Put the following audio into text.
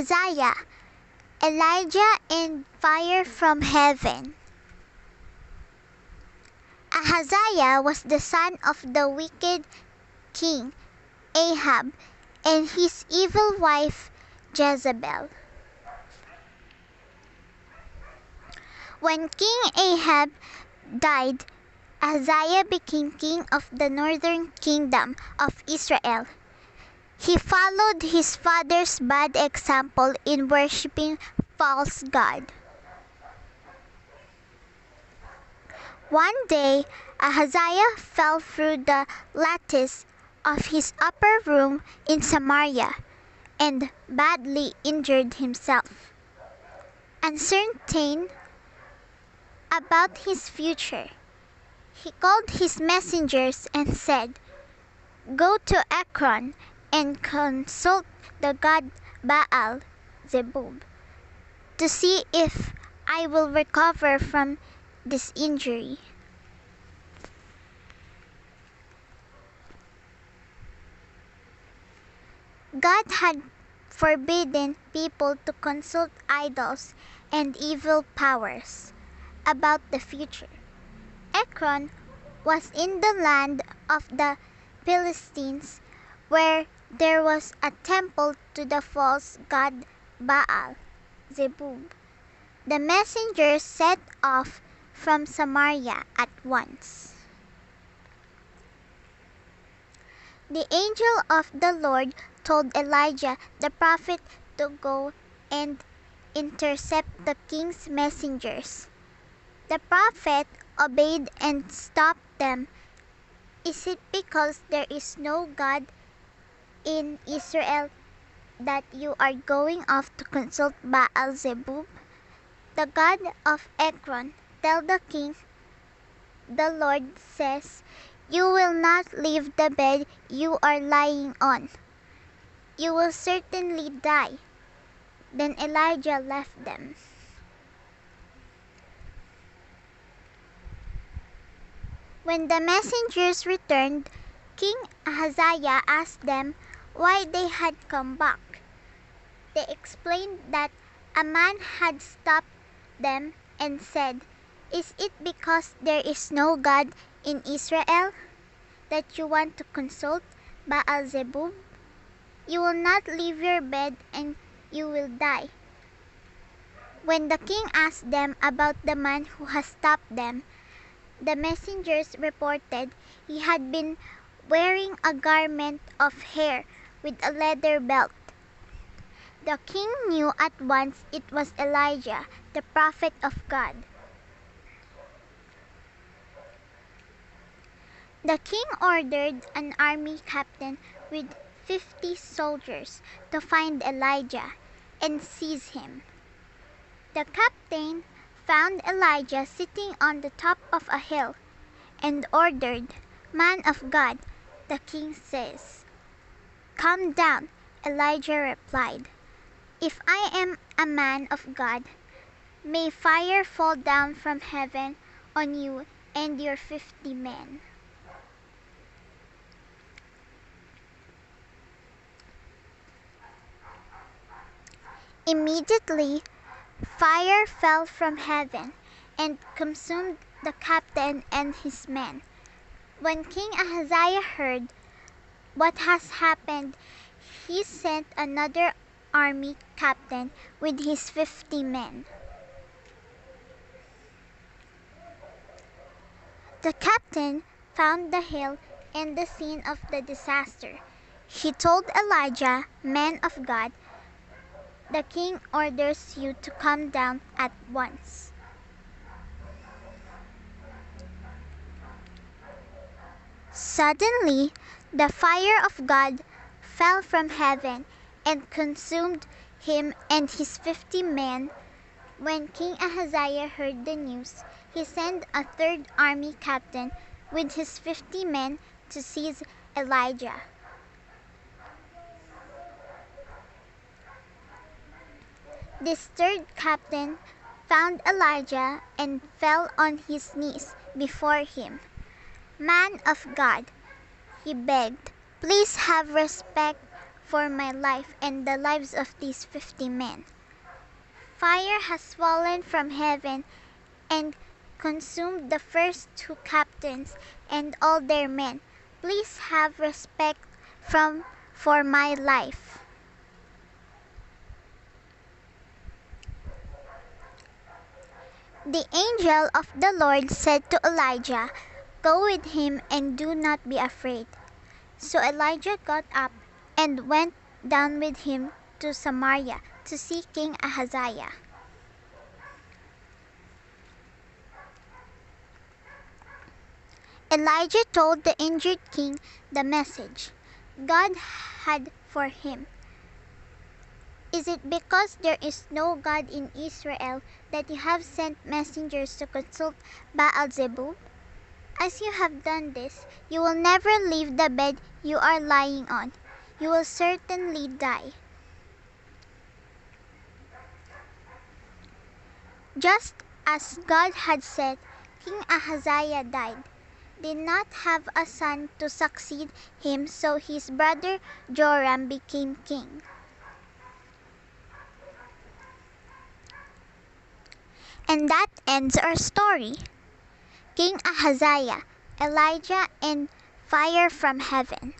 Ahaziah, Elijah and fire from heaven. Ahaziah was the son of the wicked king Ahab and his evil wife Jezebel. When King Ahab died, Ahaziah became king of the northern kingdom of Israel. He followed his father's bad example in worshipping false god. One day, Ahaziah fell through the lattice of his upper room in Samaria and badly injured himself. Uncertain about his future, he called his messengers and said, "Go to Ekron and consult the god Baal Zebub to see if I will recover from this injury." God had forbidden people to consult idols and evil powers about the future. Ekron was in the land of the Philistines, where there was a temple to the false god Baal Zebub. The messengers set off from Samaria at once. The angel of the Lord told Elijah the prophet to go and intercept the king's messengers. The prophet obeyed and stopped them. "Is it because there is no God in Israel that you are going off to consult Baal Zebub, the god of Ekron? Tell the king, the Lord says, you will not leave the bed you are lying on. You will certainly die." Then Elijah left them. When the messengers returned, King Ahaziah asked them why they had come back. They explained that a man had stopped them and said, "Is it because there is no God in Israel that you want to consult Baal Zebub? You will not leave your bed and you will die." When the king asked them about the man who has stopped them, the messengers reported he had been wearing a garment of hair with a leather belt. The king knew at once it was Elijah, the prophet of God. The king ordered an army captain with 50 soldiers to find Elijah and seize him. The captain found Elijah sitting on the top of a hill and ordered, "Man of God, the king says, come down." Elijah replied, "If I am a man of God, may fire fall down from heaven on you and your 50 men." Immediately, fire fell from heaven and consumed the captain and his men. When King Ahaziah heard what has happened, he sent another army captain with his 50 men. The captain found the hill and the scene of the disaster. He told Elijah, "Man of God, the king orders you to come down at once." Suddenly, the fire of God fell from heaven and consumed him and his 50 men. When King Ahaziah heard the news, he sent a third army captain with his 50 men to seize Elijah. This third captain found Elijah and fell on his knees before him. "Man of God," he begged, "please have respect for my life and the lives of these 50 men. Fire has fallen from heaven and consumed the first two captains and all their men. Please have respect for my life." The angel of the Lord said to Elijah, "Go with him and do not be afraid." So Elijah got up and went down with him to Samaria to see King Ahaziah. Elijah told the injured king the message God had for him. "Is it because there is no God in Israel that you have sent messengers to consult Baal-zebub? As you have done this, you will never leave the bed you are lying on. You will certainly die." Just as God had said, King Ahaziah died, did not have a son to succeed him, so his brother Joram became king. And that ends our story. King Ahaziah, Elijah, and fire from heaven.